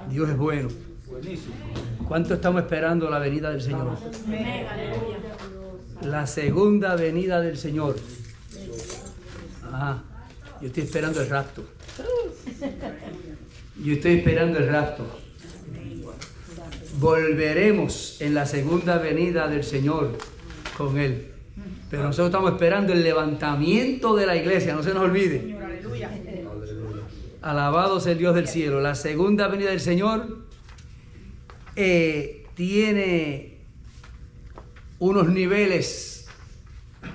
Dios es bueno. ¿Cuánto estamos esperando la venida del Señor? La segunda venida del Señor. Ajá. Yo estoy esperando el rapto. Yo estoy esperando el rapto. Volveremos en la segunda venida del Señor con Él. Pero nosotros estamos esperando el levantamiento de la iglesia, no se nos olvide. Alabado sea el Dios del cielo. La segunda venida del Señor tiene unos niveles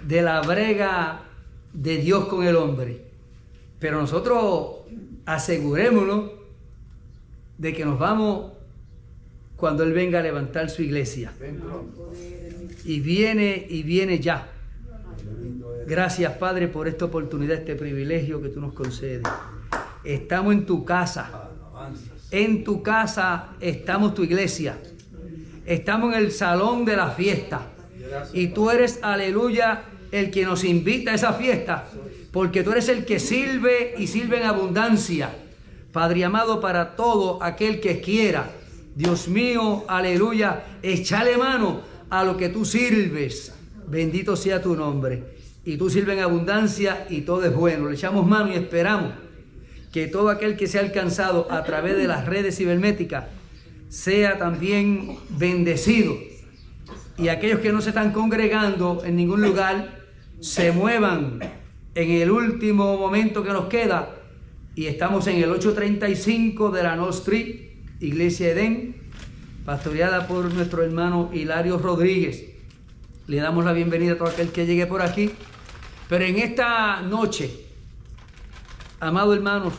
de la brega de Dios con el hombre. Pero nosotros asegurémonos de que nos vamos cuando Él venga a levantar su iglesia. Y viene ya. Gracias, Padre, por esta oportunidad, este privilegio que tú nos concedes. Estamos en tu casa. En tu casa estamos tu iglesia. Estamos en el salón de la fiesta. Y tú eres, aleluya, el que nos invita a esa fiesta. Porque tú eres el que sirve y sirve en abundancia. Padre amado, para todo aquel que quiera, Dios mío, aleluya, échale mano a lo que tú sirves. Bendito sea tu nombre. Y tú sirves en abundancia y todo es bueno. Le echamos mano y esperamos que todo aquel que sea alcanzado a través de las redes cibernéticas sea también bendecido. Y aquellos que no se están congregando en ningún lugar se muevan en el último momento que nos queda. Y estamos en el 835 de la North Street, Iglesia Edén, pastoreada por nuestro hermano Hilario Rodríguez. Le damos la bienvenida a todo aquel que llegue por aquí. Pero en esta noche, amados hermanos,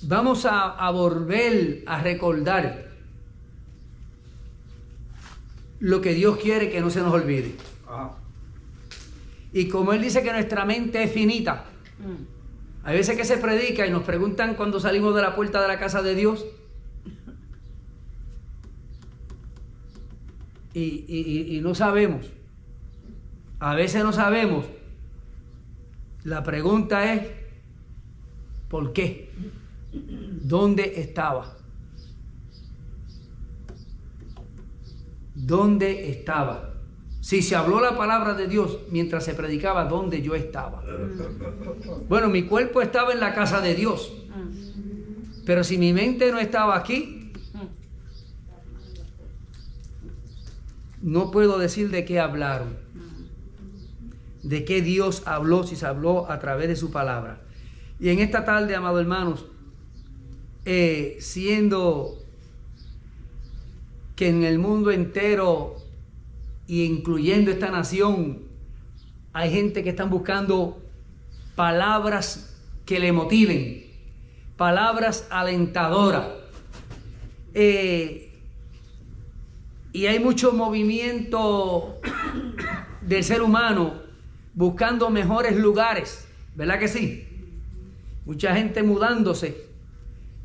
vamos a volver a recordar lo que Dios quiere que no se nos olvide. Y como Él dice que nuestra mente es finita, hay veces que se predica y nos preguntan cuando salimos de la puerta de la casa de Dios. Y no sabemos. A veces no sabemos. La pregunta es, ¿por qué? ¿Dónde estaba? ¿Dónde estaba? Si se habló la palabra de Dios mientras se predicaba, ¿dónde yo estaba? Bueno, mi cuerpo estaba en la casa de Dios. Pero si mi mente no estaba aquí, no puedo decir de qué hablaron. De qué Dios habló, si se habló a través de su palabra. Y en esta tarde, amados hermanos, siendo que en el mundo entero y incluyendo esta nación, hay gente que están buscando palabras que le motiven, palabras alentadoras. Y hay mucho movimiento del ser humano buscando mejores lugares, ¿verdad que sí? Mucha gente mudándose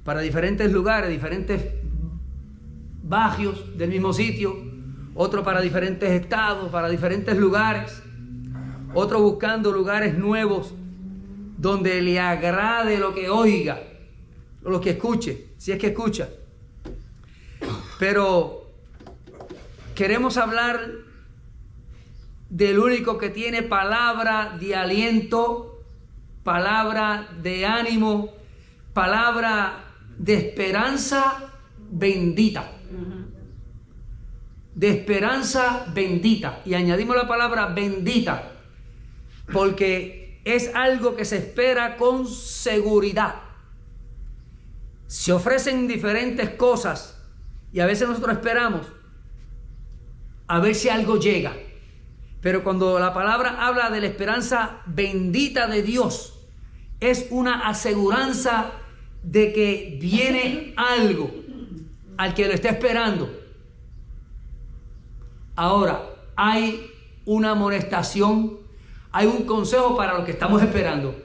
para diferentes lugares, diferentes barrios del mismo sitio, otro para diferentes estados, para diferentes lugares, otro buscando lugares nuevos donde le agrade lo que oiga, o lo que escuche, si es que escucha. Pero queremos hablar del único que tiene palabra de aliento, palabra de ánimo, palabra de esperanza bendita. De esperanza bendita. Y añadimos la palabra bendita porque es algo que se espera con seguridad. Se ofrecen diferentes cosas y a veces nosotros esperamos a ver si algo llega. Pero cuando la palabra habla de la esperanza bendita de Dios, es una aseguranza de que viene algo al que lo está esperando. Ahora, hay una amonestación, hay un consejo para lo que estamos esperando.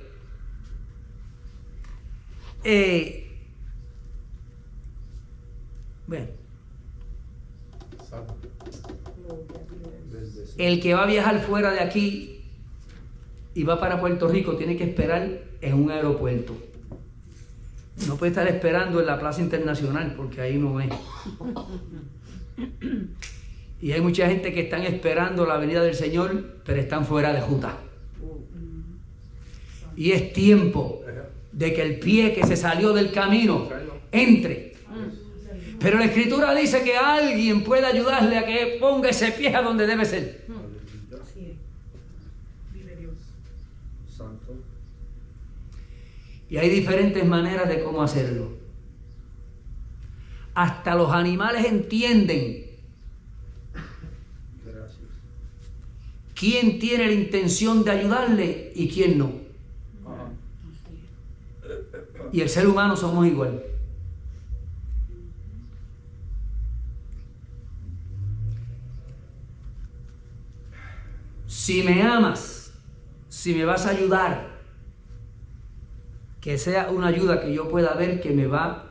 Bueno, el que va a viajar fuera de aquí y va para Puerto Rico tiene que esperar en un aeropuerto. no puede estar esperando en la Plaza Internacional, porque ahí no es. Y hay mucha gente que están esperando la venida del Señor, pero están fuera de Judá. Y es tiempo de que el pie que se salió del camino entre. Pero la Escritura dice que alguien puede ayudarle a que ponga ese pie a donde debe ser. Y hay diferentes maneras de cómo hacerlo. Hasta los animales entienden quién tiene la intención de ayudarle y quién no. Y el ser humano somos igual. Si me amas, si me vas a ayudar, que sea una ayuda que yo pueda ver que me va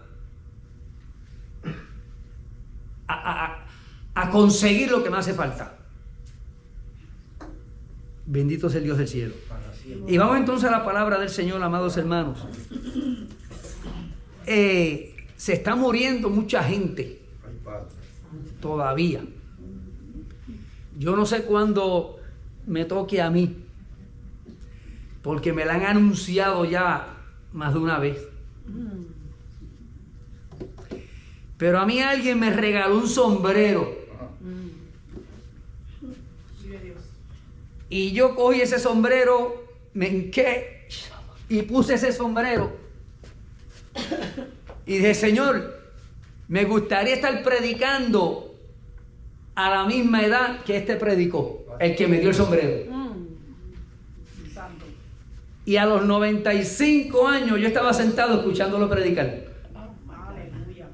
a conseguir lo que me hace falta. Bendito es el Dios del cielo. Y vamos entonces a la palabra del Señor, amados hermanos. Se está muriendo mucha gente todavía. Yo no sé cuándo me toque a mí, porque me la han anunciado ya más de una vez. Pero a mí alguien me regaló un sombrero. Y yo cogí ese sombrero, me hinqué y puse ese sombrero. Y dije, Señor, me gustaría estar predicando a la misma edad que este predicó, el que me dio el sombrero. Y a los 95 años yo estaba sentado escuchándolo predicar. Aleluya.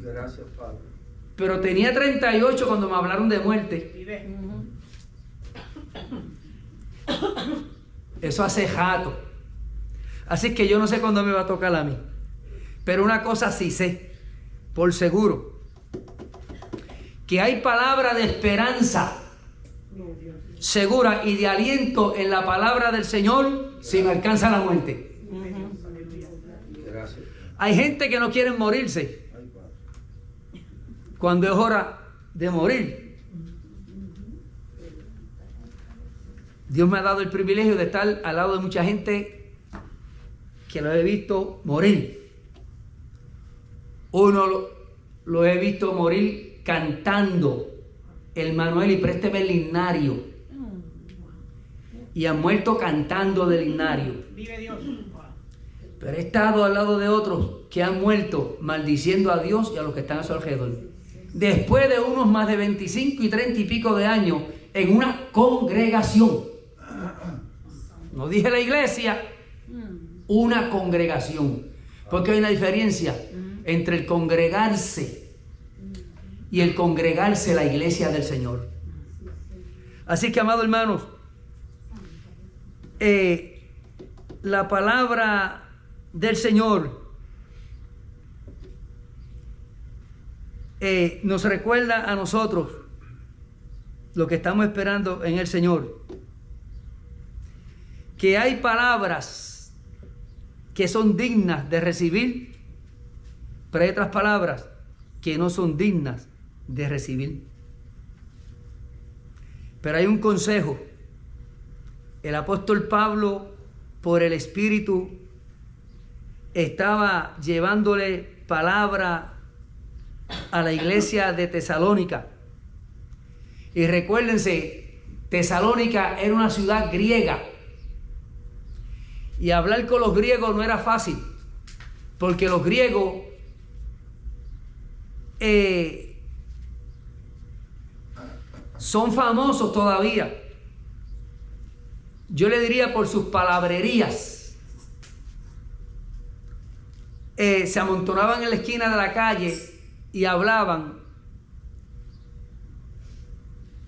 Gracias, Padre. Pero tenía 38 cuando me hablaron de muerte. Eso hace jato. Así que yo no sé cuándo me va a tocar a mí. Pero una cosa sí sé, por seguro, que hay palabra de esperanza segura y de aliento en la palabra del Señor si me alcanza la muerte. Hay gente que no quiere morirse cuando es hora de morir. Dios me ha dado el privilegio de estar al lado de mucha gente que lo he visto morir. Uno lo he visto morir cantando el Manuel y présteme el himnario. Y han muerto cantando del himnario. Vive Dios. Pero he estado al lado de otros que han muerto maldiciendo a Dios y a los que están a su alrededor. Después de unos más de 25 y 30 y pico de años en una congregación. No dije la iglesia, una congregación. Porque hay una diferencia entre el congregarse y el congregarse la iglesia del Señor. Así que, amados hermanos, la palabra del Señor nos recuerda a nosotros lo que estamos esperando en el Señor, que hay palabras que son dignas de recibir, pero hay otras palabras que no son dignas de recibir. Pero hay un consejo. El apóstol Pablo, por el Espíritu, estaba llevándole palabra a la iglesia de Tesalónica. Y recuérdense, Tesalónica era una ciudad griega. Y hablar con los griegos no era fácil, porque los griegos son famosos todavía. Yo le diría por sus palabrerías. Se amontonaban en la esquina de la calle y hablaban,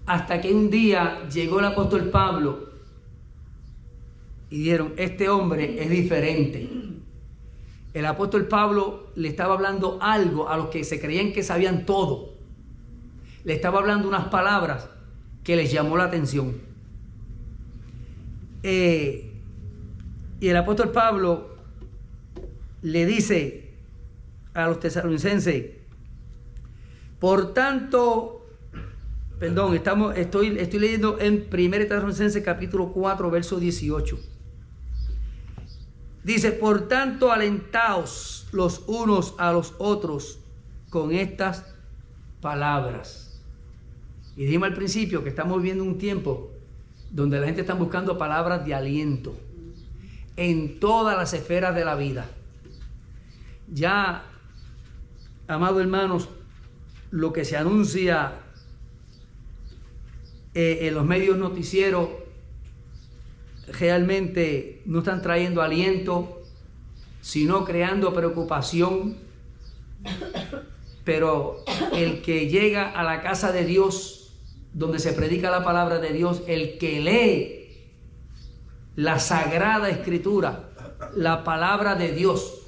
hasta que un día llegó el apóstol Pablo y dijeron, este hombre es diferente. El apóstol Pablo le estaba hablando algo a los que se creían que sabían todo. Le estaba hablando unas palabras que les llamó la atención. Y el apóstol Pablo le dice a los tesalonicenses, por tanto, perdón, estoy leyendo en 1 Tesalonicenses capítulo 4, verso 18. Dice, por tanto, alentaos los unos a los otros con estas palabras. Y dijimos al principio que estamos viviendo un tiempo donde la gente está buscando palabras de aliento en todas las esferas de la vida. Ya, amados hermanos, lo que se anuncia en los medios noticieros realmente no están trayendo aliento, sino creando preocupación. Pero el que llega a la casa de Dios, donde se predica la palabra de Dios, el que lee la Sagrada Escritura, la palabra de Dios,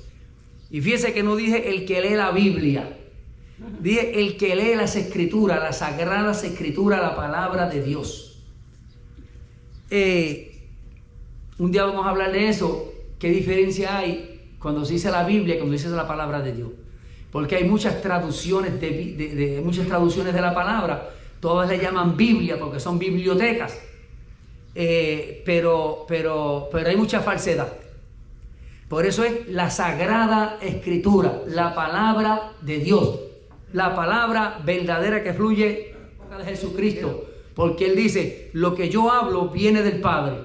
y fíjese que no dije el que lee la Biblia, dije el que lee las Escrituras, las Sagradas Escrituras, la palabra de Dios. Un día vamos a hablar de eso, qué diferencia hay cuando se dice la Biblia y cuando se dice la palabra de Dios. Porque hay muchas traducciones muchas traducciones de la palabra, todas le llaman Biblia porque son bibliotecas, pero hay mucha falsedad. Por eso es la Sagrada Escritura, la palabra de Dios, la palabra verdadera que fluye de Jesucristo, porque Él dice, lo que yo hablo viene del Padre.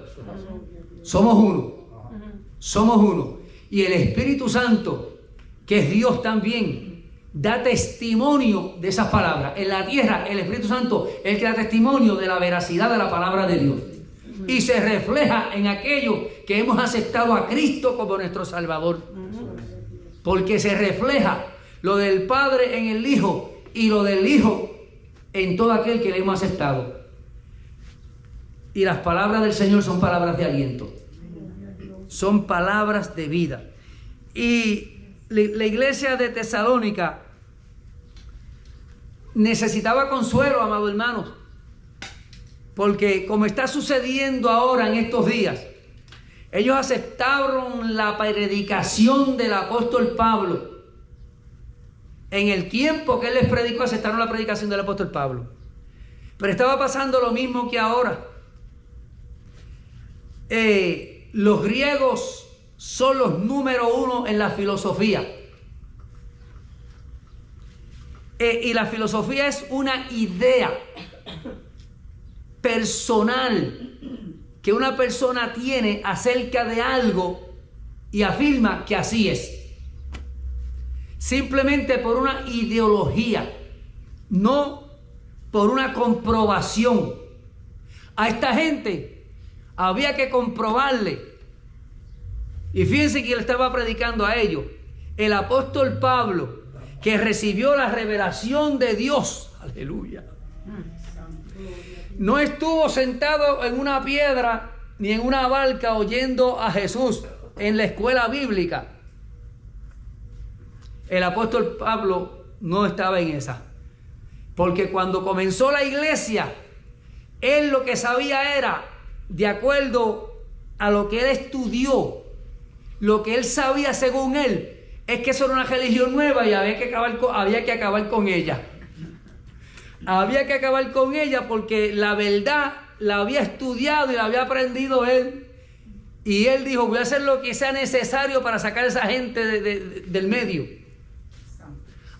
Somos uno. Y el Espíritu Santo, que es Dios también, da testimonio de esas palabras. En la tierra, el Espíritu Santo es el que da testimonio de la veracidad de la palabra de Dios. Y se refleja en aquellos que hemos aceptado a Cristo como nuestro Salvador. Porque se refleja lo del Padre en el Hijo y lo del Hijo en todo aquel que le hemos aceptado. Y las palabras del Señor son palabras de aliento. Son palabras de vida. Y la iglesia de Tesalónica necesitaba consuelo, amados hermanos, porque como está sucediendo ahora en estos días, ellos aceptaron la predicación del apóstol Pablo. En el tiempo que él les predicó, aceptaron la predicación del apóstol Pablo. Pero estaba pasando lo mismo que ahora. Los griegos son los número uno en la filosofía. Y la filosofía es una idea personal que una persona tiene acerca de algo y afirma que así es. Simplemente por una ideología, no por una comprobación. A esta gente había que comprobarle. Y fíjense que él estaba predicando a ellos. El apóstol Pablo, que recibió la revelación de Dios, aleluya, no estuvo sentado en una piedra ni en una barca oyendo a Jesús en la escuela bíblica. El apóstol Pablo no estaba en esa. Porque cuando comenzó la iglesia, él lo que sabía era, de acuerdo a lo que él estudió, lo que él sabía según él, es que eso era una religión nueva y había que acabar con ella. Había que acabar con ella porque la verdad la había estudiado y la había aprendido él. Y él dijo, voy a hacer lo que sea necesario para sacar a esa gente del medio.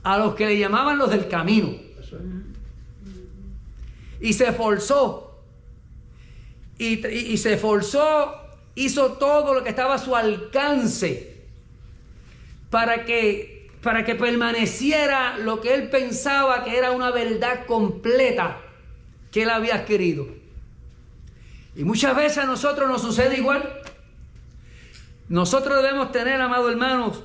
A los que le llamaban los del camino. Y se esforzó. Y se esforzó, hizo todo lo que estaba a su alcance para que permaneciera lo que él pensaba que era una verdad completa que él había adquirido. Y muchas veces a nosotros nos sucede igual. Nosotros debemos tener, amados hermanos,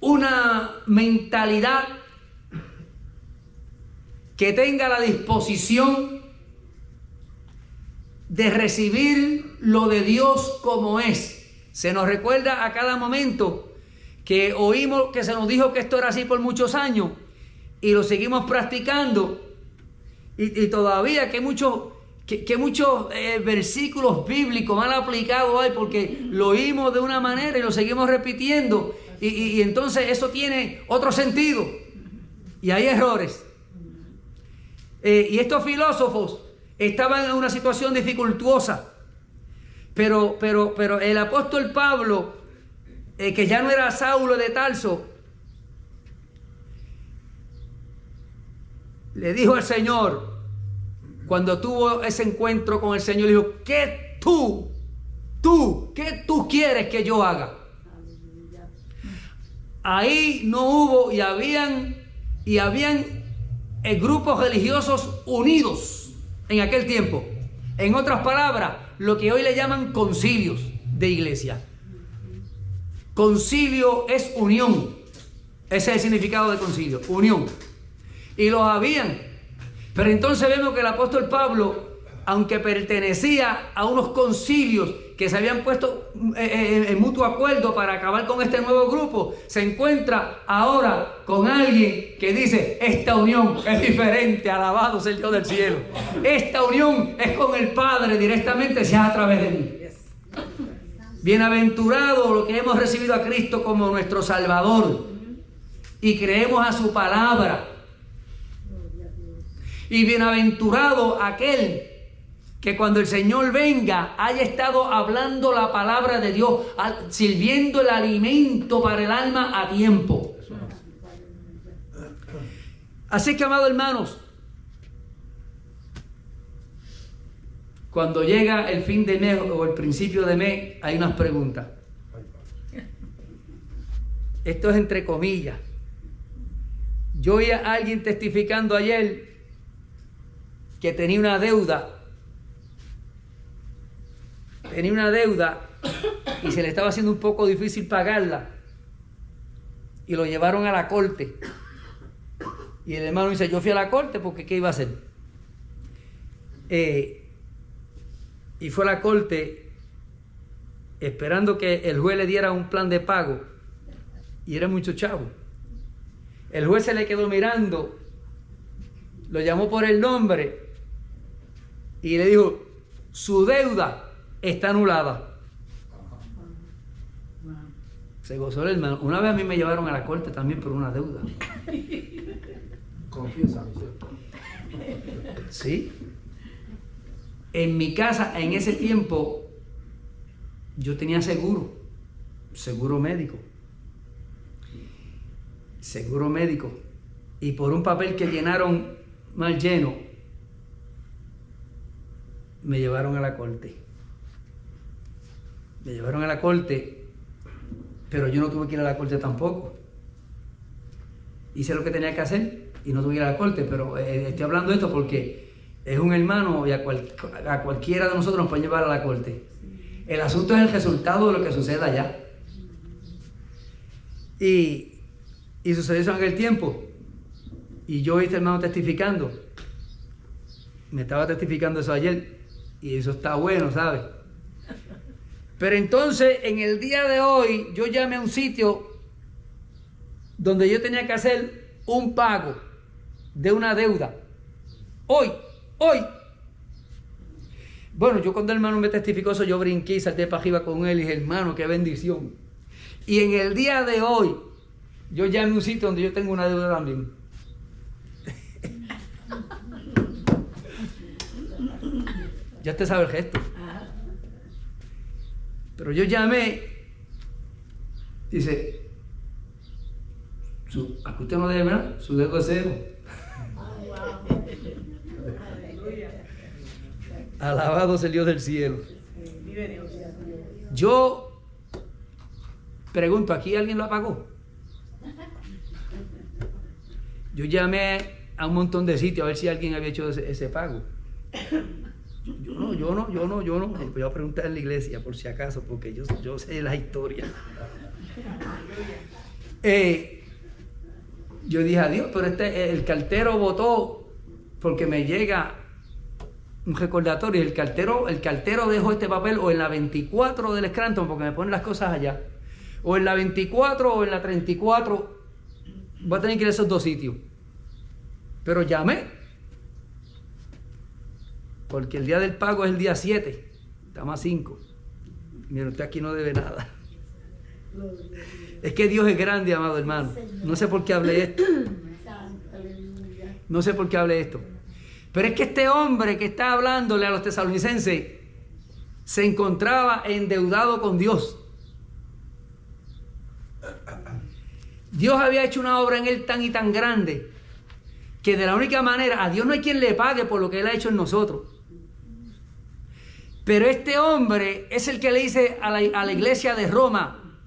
una mentalidad que tenga la disposición de recibir lo de Dios como es. Se nos recuerda a cada momento que oímos que se nos dijo que esto era así por muchos años y lo seguimos practicando y todavía que muchos que muchos versículos bíblicos mal aplicados hay porque lo oímos de una manera y lo seguimos repitiendo y entonces eso tiene otro sentido y hay errores. Y estos filósofos estaban en una situación dificultuosa, pero el apóstol Pablo, que ya no era Saulo de Tarso, le dijo al Señor, cuando tuvo ese encuentro con el Señor, le dijo, ¿qué tú quieres que yo haga? Ahí no hubo y habían grupos religiosos unidos en aquel tiempo. En otras palabras, lo que hoy le llaman concilios de iglesia. Concilio es unión. Ese es el significado de concilio, unión. Y los habían. Pero entonces vemos que el apóstol Pablo, aunque pertenecía a unos concilios que se habían puesto en mutuo acuerdo para acabar con este nuevo grupo, se encuentra ahora con alguien que dice, esta unión es diferente, alabado sea el Dios del cielo. Esta unión es con el Padre directamente, sea a través de mí. Bienaventurado lo que hemos recibido a Cristo como nuestro Salvador y creemos a su palabra. Y bienaventurado aquel que cuando el Señor venga haya estado hablando la palabra de Dios, sirviendo el alimento para el alma a tiempo. Así que, amados hermanos, cuando llega el fin de mes o el principio de mes, hay unas preguntas. Esto es entre comillas. Yo oí a alguien testificando ayer que tenía una deuda y se le estaba haciendo un poco difícil pagarla y lo llevaron a la corte y el hermano dice, yo fui a la corte porque ¿qué iba a hacer? Y fue a la corte esperando que el juez le diera un plan de pago y era mucho chavo. El juez se le quedó mirando, lo llamó por el nombre y le dijo, su deuda está anulada. Se gozó el hermano. Una vez a mí me llevaron a la corte también por una deuda. Confiesa, mi Señor. Sí. En mi casa, en ese tiempo, yo tenía seguro médico. Y por un papel que llenaron mal lleno, me llevaron a la corte. Pero yo no tuve que ir a la corte tampoco. Hice lo que tenía que hacer y no tuve que ir a la corte, pero estoy hablando de esto porque es un hermano y a cualquiera de nosotros nos puede llevar a la corte. El asunto es el resultado de lo que suceda allá. Y sucedió eso en aquel tiempo. Y yo oí a este hermano testificando. Me estaba testificando eso ayer. Y eso está bueno, ¿sabes? Pero entonces, en el día de hoy, yo llamé a un sitio donde yo tenía que hacer un pago de una deuda. Hoy. Bueno, yo cuando el hermano me testificó eso, yo brinqué y salté para arriba con él y dije, hermano, qué bendición. Y en el día de hoy, yo llamé a un sitio donde yo tengo una deuda también. Ya usted sabe el gesto. Pero yo llamé, dice, aquí usted no debe nada, su deuda es cero. Alabado sea el Dios del cielo. Yo pregunto, ¿aquí alguien lo pagó? Yo llamé a un montón de sitios a ver si alguien había hecho ese pago. Yo no. Voy a preguntar en la iglesia por si acaso, porque yo sé la historia. Yo dije, adiós, pero el cartero votó porque me llega un recordatorio. El cartero dejó este papel o en la 24 del Scranton, porque me ponen las cosas allá, o en la 24 o en la 34. Voy a tener que ir a esos dos sitios. Pero llamé. porque el día del pago es el día 7, estamos a 5. Mira, usted aquí no debe nada. Es que Dios es grande, amado hermano. No sé por qué hablé esto. No sé por qué hablé esto. Pero es que este hombre que está hablándole a los tesalonicenses se encontraba endeudado con Dios. Dios había hecho una obra en él tan y tan grande que de la única manera, a Dios no hay quien le pague por lo que él ha hecho en nosotros. Pero este hombre es el que le dice a la iglesia de Roma: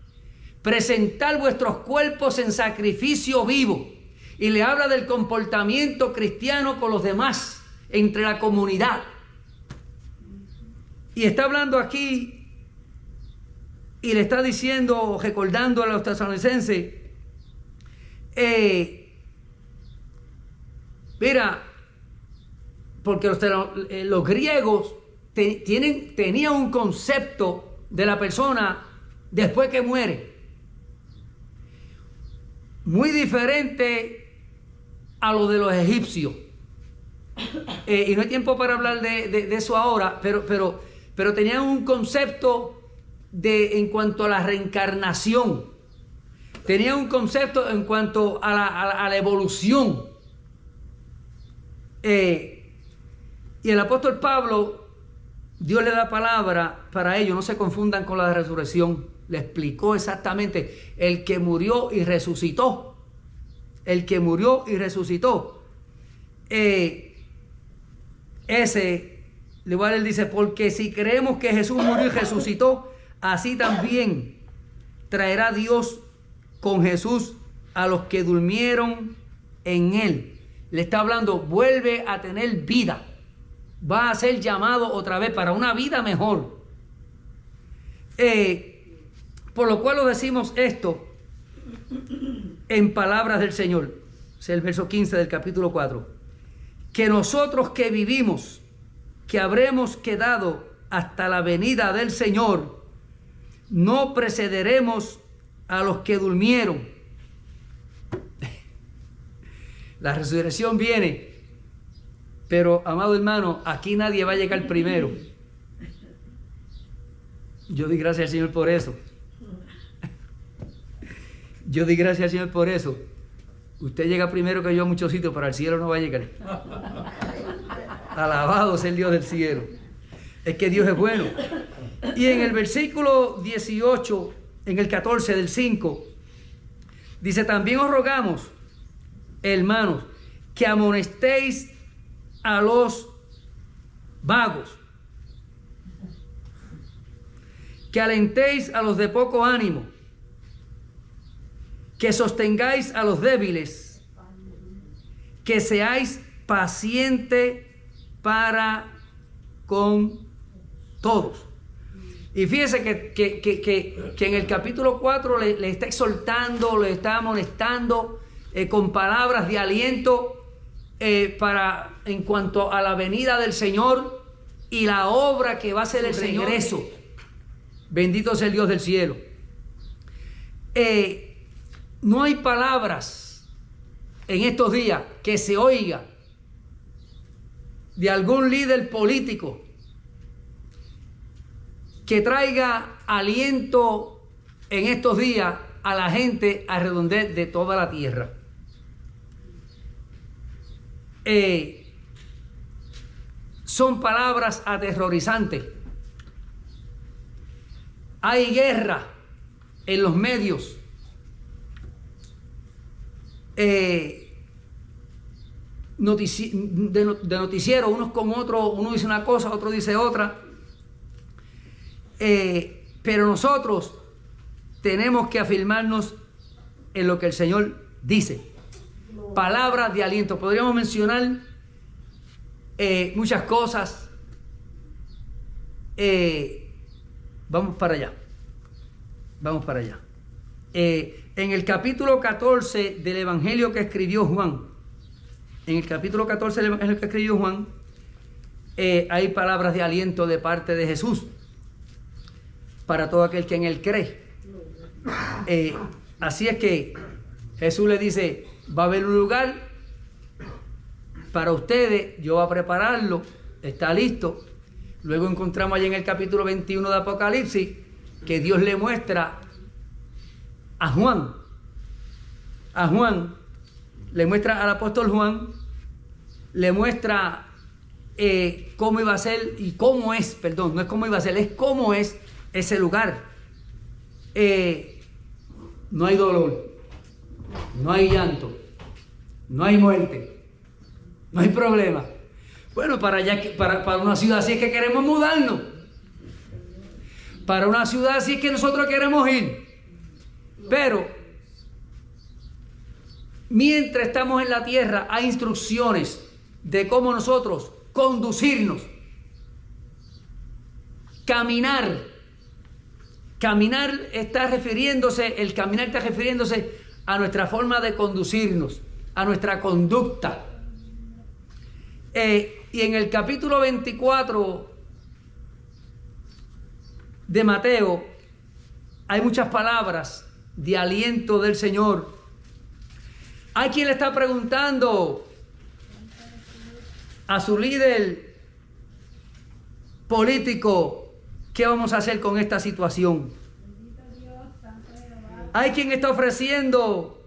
presentad vuestros cuerpos en sacrificio vivo. Y le habla del comportamiento cristiano con los demás, entre la comunidad. Y está hablando aquí y le está diciendo, recordando a los tesalonicenses, mira, porque los griegos tenían un concepto de la persona después que muere muy diferente a lo de los egipcios. Y no hay tiempo para hablar de eso ahora, pero tenían un concepto en cuanto a la reencarnación. Tenían un concepto en cuanto a la evolución. Y el apóstol Pablo, Dios le da palabra para ello, no se confundan con la resurrección. Le explicó exactamente: el que murió y resucitó. El que murió y resucitó. Ese lugar él dice: porque si creemos que Jesús murió y resucitó, así también traerá Dios con Jesús a los que durmieron en él. Le está hablando, vuelve a tener vida. Va a ser llamado otra vez para una vida mejor. Por lo cual os decimos esto en palabras del Señor. Es el verso 15 del capítulo 4. Que nosotros que vivimos, que habremos quedado hasta la venida del Señor, no precederemos a los que durmieron. La resurrección viene, pero, amado hermano, aquí nadie va a llegar primero. Yo doy gracias al Señor por eso. Yo doy gracias al Señor por eso. Usted llega primero que yo a muchos sitios, pero al cielo no va a llegar. Alabado sea el Dios del cielo. Es que Dios es bueno. Y en el versículo 18, en el 14 del 5, dice: también os rogamos, hermanos, que amonestéis a los vagos, que alentéis a los de poco ánimo, que sostengáis a los débiles, que seáis pacientes para con todos. Y fíjese que en el capítulo 4 le está exhortando, le está amonestando con palabras de aliento en cuanto a la venida del Señor y la obra que va a hacer el regreso. Bendito sea el Dios del cielo. No hay palabras en estos días que se oiga de algún líder político que traiga aliento en estos días a la gente alrededor de toda la tierra. Son palabras aterrorizantes. Hay guerra en los medios. De noticiero, unos con otros, uno dice una cosa, otro dice otra. Pero nosotros tenemos que afirmarnos en lo que el Señor dice. Palabras de aliento. Podríamos mencionar muchas cosas. Vamos para allá. Vamos para allá. En el capítulo 14 del Evangelio que escribió Juan, en el capítulo 14 del Evangelio que escribió Juan, hay palabras de aliento de parte de Jesús para todo aquel que en él cree. Así es que Jesús le dice: va a haber un lugar para ustedes, yo voy a prepararlo, está listo. Luego encontramos allí en el capítulo 21 de Apocalipsis que Dios le muestra a Juan, le muestra al apóstol Juan, le muestra cómo iba a ser y cómo es, perdón, no es cómo iba a ser, es cómo es ese lugar. No hay dolor, no hay llanto, no hay muerte, no hay problema. Bueno, para una ciudad así es que queremos mudarnos. Para una ciudad así es que nosotros queremos ir. Pero mientras estamos en la tierra hay instrucciones de cómo nosotros conducirnos, caminar. El caminar está refiriéndose a nuestra forma de conducirnos, a nuestra conducta. Y en el capítulo 24 de Mateo hay muchas palabras de aliento del Señor. Hay quien le está preguntando a su líder político, ¿qué vamos a hacer con esta situación? Hay quien está ofreciendo,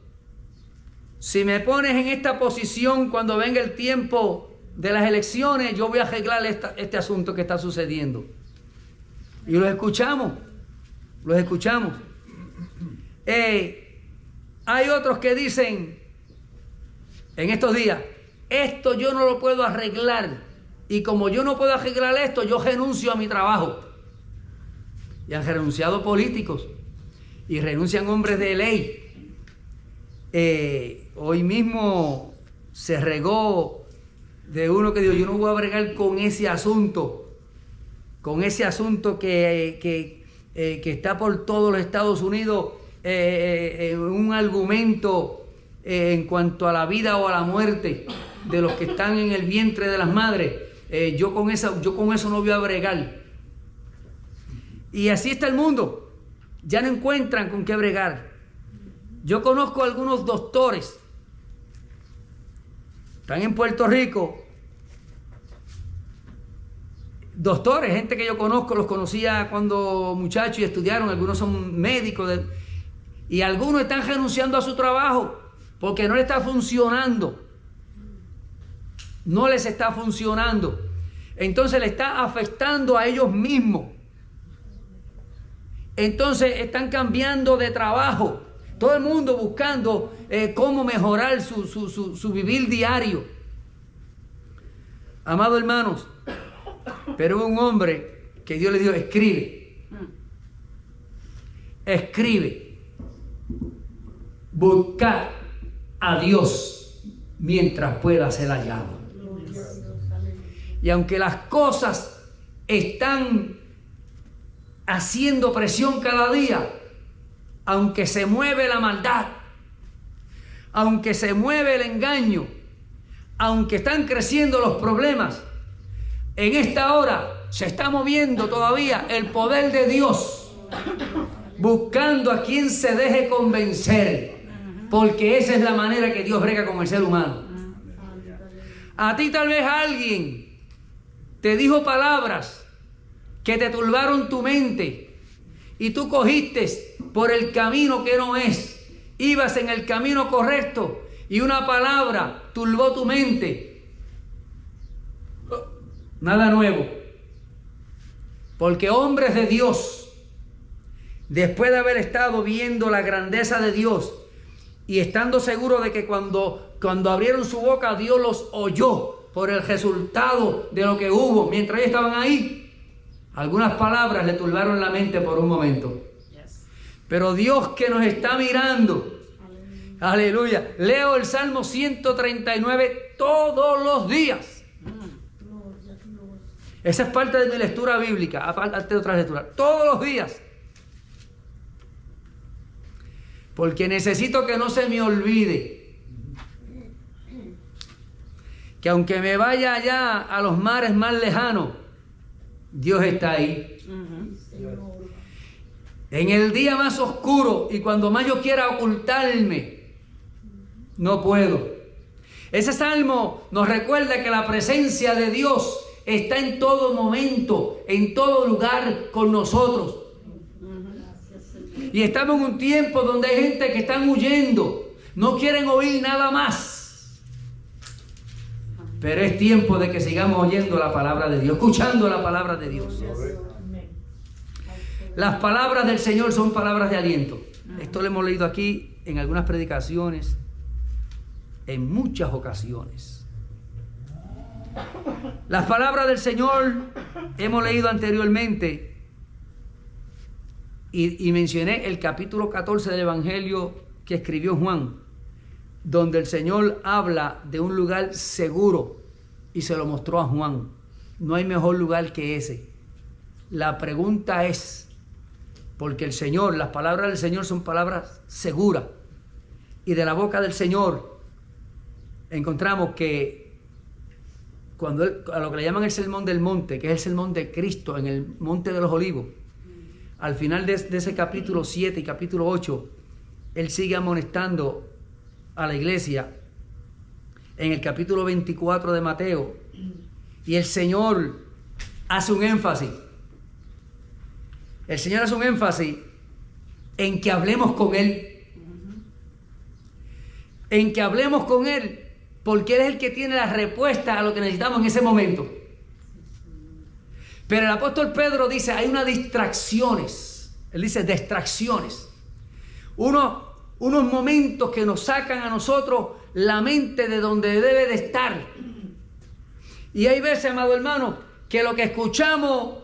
si me pones en esta posición cuando venga el tiempo de las elecciones, yo voy a arreglar este asunto que está sucediendo. Y los escuchamos. Hay otros que dicen en estos días, esto yo no lo puedo arreglar, y como yo no puedo arreglar esto, yo renuncio a mi trabajo. Y han renunciado políticos y renuncian hombres de ley. Hoy mismo se regó de uno que dijo, yo no voy a bregar con ese asunto que está por todos los Estados Unidos, un argumento en cuanto a la vida o a la muerte de los que están en el vientre de las madres. Yo con eso no voy a bregar. Y así está el mundo. Ya no encuentran con qué bregar. Yo conozco algunos doctores, están en Puerto Rico, doctores, gente que yo conozco, los conocía cuando muchachos y estudiaron, algunos son médicos, y algunos están renunciando a su trabajo porque no les está funcionando. No les está funcionando. Entonces le está afectando a ellos mismos. Entonces están cambiando de trabajo. Todo el mundo buscando cómo mejorar su vivir diario. Amados hermanos, pero hubo un hombre que Dios le dijo, escribe, buscad a Dios mientras pueda ser hallado. Y aunque las cosas están haciendo presión cada día, aunque se mueve la maldad, aunque se mueve el engaño, aunque están creciendo los problemas, en esta hora se está moviendo todavía el poder de Dios, buscando a quien se deje convencer, porque esa es la manera que Dios brega con el ser humano. A ti tal vez alguien te dijo palabras que te turbaron tu mente y tú cogiste por el camino que no es. Ibas en el camino correcto y una palabra turbó tu mente. Nada nuevo. Porque hombres de Dios, después de haber estado viendo la grandeza de Dios y estando seguros de que cuando abrieron su boca Dios los oyó por el resultado de lo que hubo mientras ellos estaban ahí, algunas palabras le turbaron la mente por un momento. Pero Dios que nos está mirando, aleluya, leo el Salmo 139 todos los días. Esa es parte de mi lectura bíblica, aparte de otras lecturas, todos los días. Porque necesito que no se me olvide que aunque me vaya allá a los mares más lejanos, Dios está ahí. En el día más oscuro y cuando más yo quiera ocultarme, no puedo. Ese salmo nos recuerda que la presencia de Dios está en todo momento, en todo lugar con nosotros. Y estamos en un tiempo donde hay gente que están huyendo, no quieren oír nada más. Pero es tiempo de que sigamos oyendo la palabra de Dios, escuchando la palabra de Dios. Las palabras del Señor son palabras de aliento. Esto lo hemos leído aquí en algunas predicaciones, en muchas ocasiones. Las palabras del Señor hemos leído anteriormente y mencioné el capítulo 14 del Evangelio que escribió Juan, donde el Señor habla de un lugar seguro y se lo mostró a Juan. No hay mejor lugar que ese. La pregunta es, porque el Señor, las palabras del Señor son palabras seguras, y de la boca del Señor encontramos que cuando a lo que le llaman el sermón del monte, que es el sermón de Cristo en el monte de los olivos, al final de ese capítulo 7 y capítulo 8, Él sigue amonestando a la iglesia en el capítulo 24 de Mateo, y el Señor hace un énfasis. El Señor hace un énfasis en que hablemos con Él. En que hablemos con Él, porque Él es el que tiene la respuesta a lo que necesitamos en ese momento. Pero el apóstol Pedro dice, hay unas distracciones. Él dice distracciones. Unos momentos que nos sacan a nosotros la mente de donde debe de estar. Y hay veces, amado hermano, que lo que escuchamos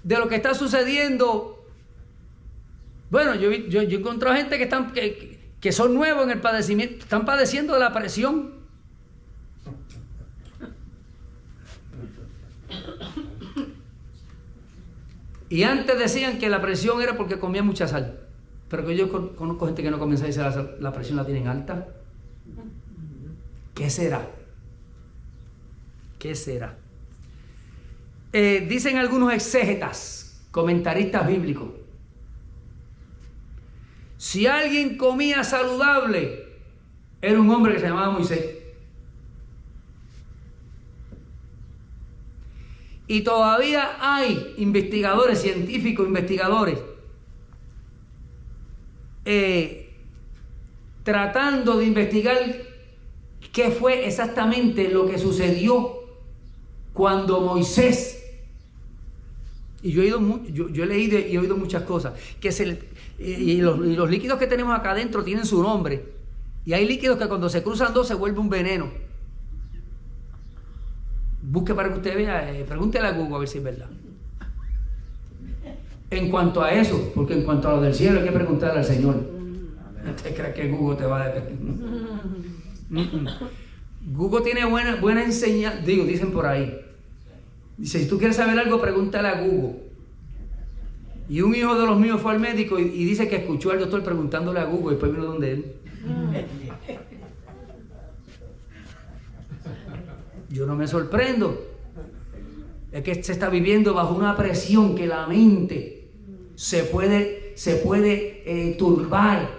de lo que está sucediendo, bueno, yo he encontrado gente que son nuevos en el padecimiento, están padeciendo de la presión. Y antes decían que la presión era porque comían mucha sal, pero que yo conozco gente que no comienza a decir la presión la tienen alta. ¿Qué será? ¿Qué será? Dicen algunos exégetas, comentaristas bíblicos, si alguien comía saludable, era un hombre que se llamaba Moisés. Y todavía hay investigadores, científicos, investigadores, tratando de investigar qué fue exactamente lo que sucedió cuando Moisés, y yo he leído y he oído muchas cosas, y los líquidos que tenemos acá adentro tienen su nombre, y hay líquidos que cuando se cruzan dos se vuelve un veneno. Busque para que usted vea, pregúntele a Google a ver si es verdad. En cuanto a eso, porque en cuanto a lo del cielo hay que preguntarle al Señor. ¿Usted cree que Google te va a decir? Google tiene buena enseñanza, dicen por ahí. Dice, si tú quieres saber algo, pregúntale a Google. Y un hijo de los míos fue al médico y dice que escuchó al doctor preguntándole a Google y después vino donde él. Yo no me sorprendo. Es que se está viviendo bajo una presión que la mente se puede turbar.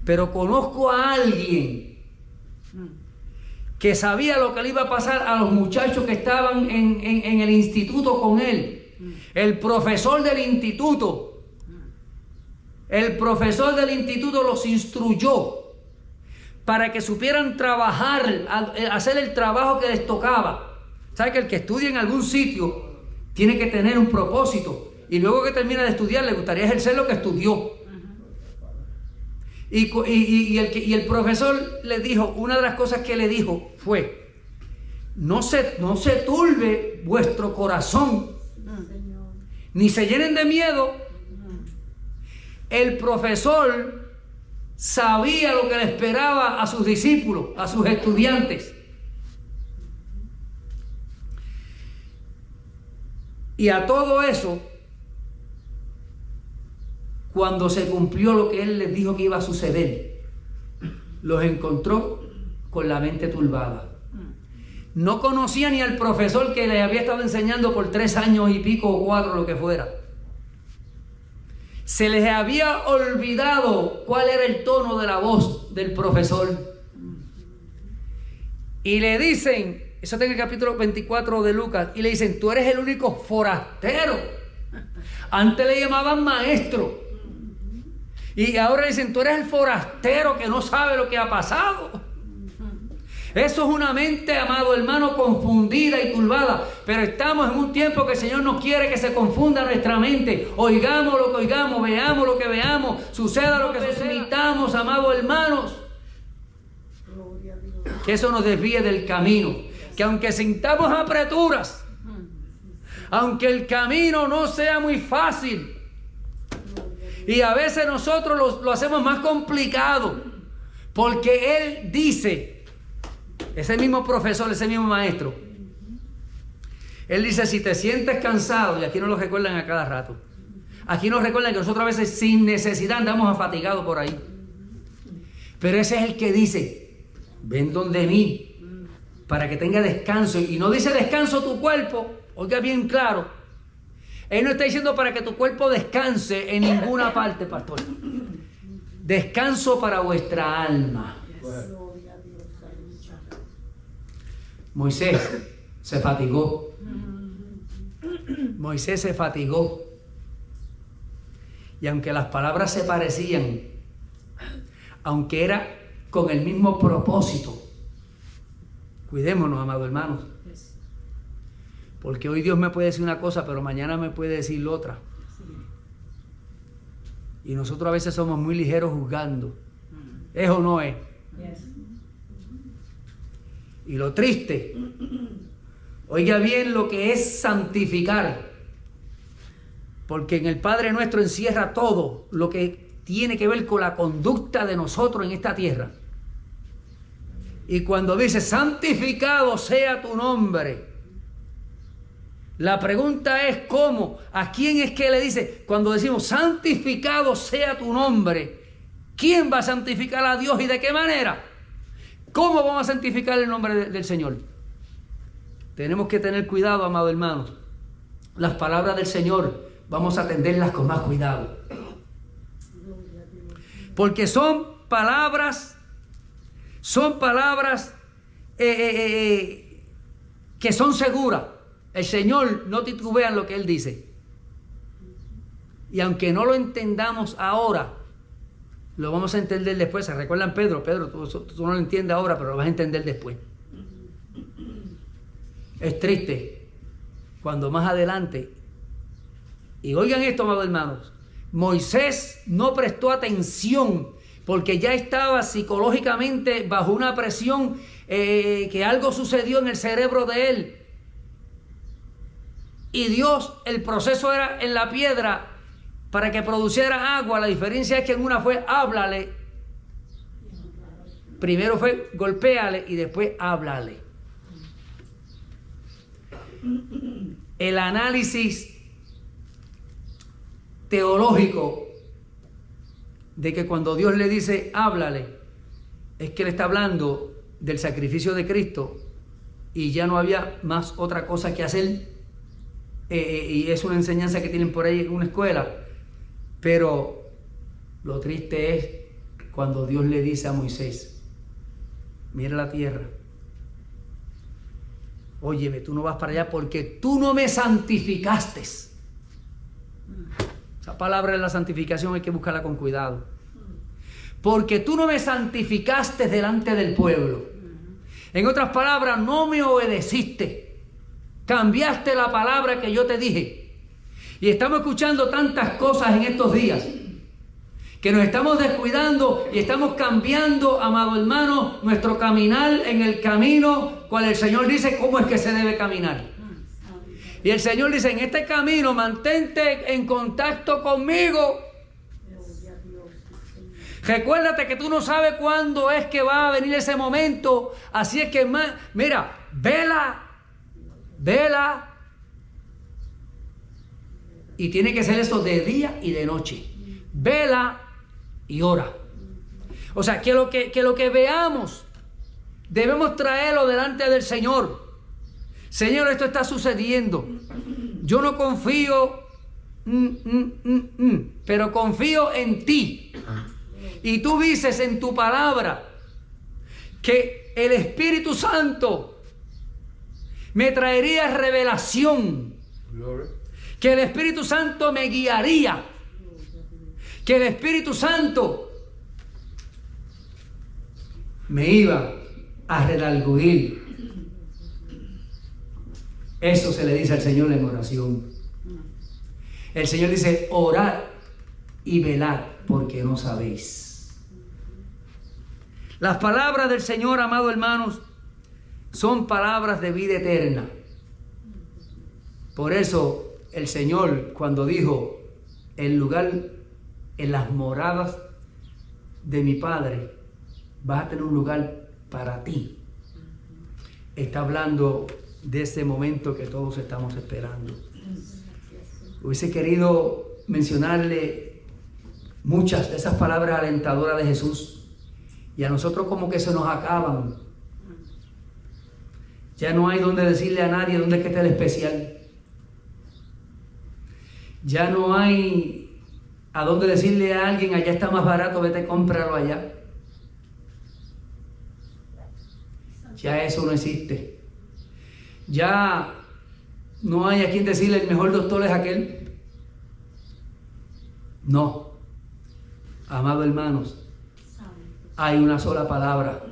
Pero conozco a alguien que sabía lo que le iba a pasar a los muchachos que estaban en el instituto con él. El profesor del instituto. El profesor del instituto los instruyó para que supieran trabajar, hacer el trabajo que les tocaba. ¿Sabe que el que estudia en algún sitio tiene que tener un propósito? Y luego que termina de estudiar, le gustaría ejercer lo que estudió. Y el profesor le dijo, una de las cosas que le dijo fue, no se turbe vuestro corazón, ni se llenen de miedo. El profesor sabía lo que le esperaba a sus discípulos, a sus estudiantes. Y a todo eso, cuando se cumplió lo que él les dijo que iba a suceder, los encontró con la mente turbada. No conocía ni al profesor que les había estado enseñando por 3 años y pico o 4, lo que fuera. Se les había olvidado cuál era el tono de la voz del profesor. Y le dicen, eso está en el capítulo 24 de Lucas, y le dicen, tú eres el único forastero. Antes le llamaban maestro. Y ahora le dicen, tú eres el forastero que no sabe lo que ha pasado. Eso es una mente, amado hermano, confundida y turbada. Pero estamos en un tiempo que el Señor no quiere que se confunda nuestra mente. Oigamos lo que oigamos, veamos lo que veamos, suceda lo que suceda. Permitamos, amados hermanos, que eso nos desvíe del camino. Que aunque sintamos apreturas, aunque el camino no sea muy fácil, y a veces nosotros lo hacemos más complicado, porque Él dice, ese mismo profesor, ese mismo maestro, Él dice, si te sientes cansado, y aquí nos lo recuerdan a cada rato, aquí nos recuerdan que nosotros a veces sin necesidad andamos afatigados por ahí, pero ese es el que dice, ven donde mí, para que tenga descanso. Y no dice descanso tu cuerpo, oiga bien claro, Él no está diciendo para que tu cuerpo descanse en ninguna parte, pastor. Descanso para vuestra alma. Moisés se fatigó. Moisés se fatigó. Y aunque las palabras se parecían, aunque era con el mismo propósito, cuidémonos, amados hermanos. Porque hoy Dios me puede decir una cosa, pero mañana me puede decir otra. Y nosotros a veces somos muy ligeros juzgando. ¿Es o no es? Y lo triste, oiga bien lo que es santificar. Porque en el Padre Nuestro encierra todo lo que tiene que ver con la conducta de nosotros en esta tierra. Y cuando dice, santificado sea tu nombre, la pregunta es ¿cómo? ¿A quién es que le dice? Cuando decimos santificado sea tu nombre, ¿quién va a santificar a Dios y de qué manera? ¿Cómo vamos a santificar el nombre del Señor? Tenemos que tener cuidado, amados hermanos. Las palabras del Señor vamos a atenderlas con más cuidado. Porque son palabras que son seguras. El Señor no titubea en lo que Él dice. Y aunque no lo entendamos ahora, lo vamos a entender después. ¿Se recuerdan Pedro? Pedro, tú no lo entiendes ahora, pero lo vas a entender después. Es triste cuando más adelante, y oigan esto, amados hermanos, Moisés no prestó atención porque ya estaba psicológicamente bajo una presión, que algo sucedió en el cerebro de él. Y Dios, el proceso era en la piedra para que produciera agua. La diferencia es que en una fue háblale, primero fue golpéale y después háblale. El análisis teológico de que cuando Dios le dice háblale, es que le está hablando del sacrificio de Cristo y ya no había más otra cosa que hacer. Y es una enseñanza que tienen por ahí en una escuela, pero lo triste es cuando Dios le dice a Moisés, mira la tierra, óyeme, tú no vas para allá porque tú no me santificaste. Esa palabra de la santificación hay que buscarla con cuidado, porque tú no me santificaste delante del pueblo. En otras palabras, no me obedeciste. Cambiaste la palabra que yo te dije. Y estamos escuchando tantas cosas en estos días que nos estamos descuidando y estamos cambiando, amado hermano, nuestro caminar en el camino cual el Señor dice cómo es que se debe caminar. Y el Señor dice, en este camino mantente en contacto conmigo. Recuérdate que tú no sabes cuándo es que va a venir ese momento. Así es que, mira, vela. Y tiene que ser eso de día y de noche. Vela y ora. O sea, que lo que veamos debemos traerlo delante del Señor. Señor, esto está sucediendo. Yo no confío, pero confío en ti. Y tú dices en tu palabra que el Espíritu Santo me traería revelación, Glory. que el Espíritu Santo me guiaría, que el Espíritu Santo me iba a redarguir. Eso se le dice al Señor en oración. El Señor dice: orad y velad, porque no sabéis. Las palabras del Señor, amados hermanos, son palabras de vida eterna. Por eso el Señor, cuando dijo: el lugar en las moradas de mi Padre, vas a tener un lugar para ti, está hablando de ese momento que todos estamos esperando. Hubiese querido mencionarle muchas de esas palabras alentadoras de Jesús, y a nosotros como que se nos acaban. Ya no hay donde decirle a nadie dónde es que está el especial. Ya no hay a dónde decirle a alguien: allá está más barato, vete, cómpralo allá. Ya eso no existe. Ya no hay a quien decirle: el mejor doctor es aquel. No. Amados hermanos, hay una sola palabra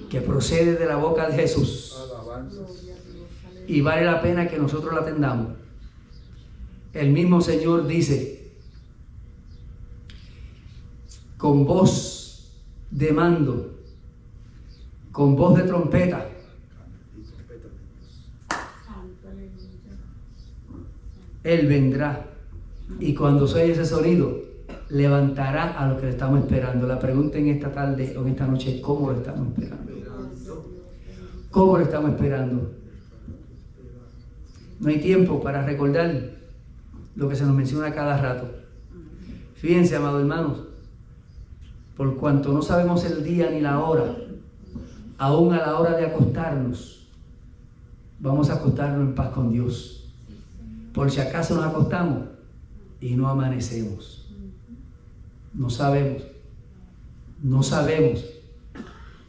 que procede de la boca de Jesús, Alabanzas. y vale la pena que nosotros la atendamos. El mismo Señor dice: con voz de mando, con voz de trompeta, Él vendrá, y cuando se oye ese sonido, levantará a los que le estamos esperando. La pregunta en esta tarde o en esta noche es: ¿cómo lo estamos esperando? ¿Cómo lo estamos esperando? No hay tiempo para recordar lo que se nos menciona cada rato. Fíjense, amados hermanos, por cuanto no sabemos el día ni la hora, aún a la hora de acostarnos, vamos a acostarnos en paz con Dios. Por si acaso nos acostamos y no amanecemos. No sabemos. No sabemos.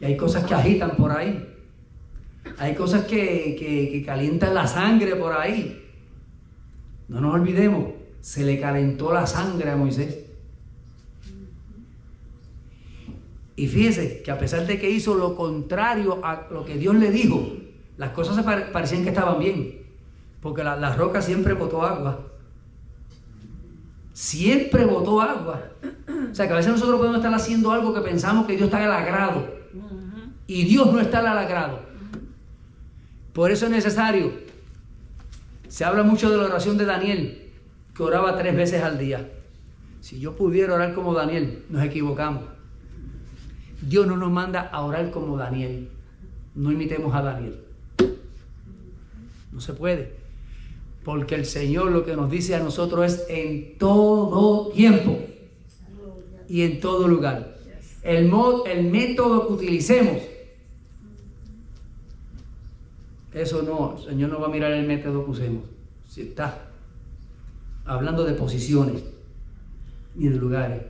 Y hay cosas que agitan por ahí. Hay cosas que calientan la sangre por ahí. No nos olvidemos, se le calentó la sangre a Moisés. Y fíjese que a pesar de que hizo lo contrario a lo que Dios le dijo, las cosas parecían que estaban bien, porque la roca siempre botó agua. Siempre botó agua. O sea que a veces nosotros podemos estar haciendo algo que pensamos que Dios está al agrado, y Dios no está al agrado. Por eso es necesario. Se habla mucho de la oración de Daniel, que oraba 3 veces al día. Si yo pudiera orar como Daniel, nos equivocamos. Dios no nos manda a orar como Daniel. No imitemos a Daniel. No se puede. Porque el Señor lo que nos dice a nosotros es: en todo tiempo y en todo lugar. El método que utilicemos, eso no, el Señor no va a mirar el método que usemos. Si está hablando de posiciones y de lugares.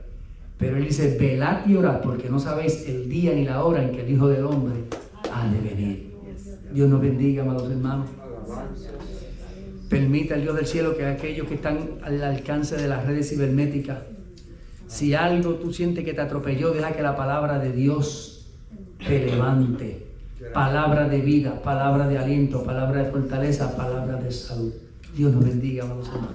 Pero Él dice: velad y orad, porque no sabéis el día ni la hora en que el Hijo del Hombre ha de venir. Dios nos bendiga, amados hermanos. Permita el Dios del cielo que aquellos que están al alcance de las redes cibernéticas, si algo tú sientes que te atropelló, deja que la palabra de Dios te levante. Palabra de vida, palabra de aliento, palabra de fortaleza, palabra de salud. Dios nos bendiga, amados hermanos.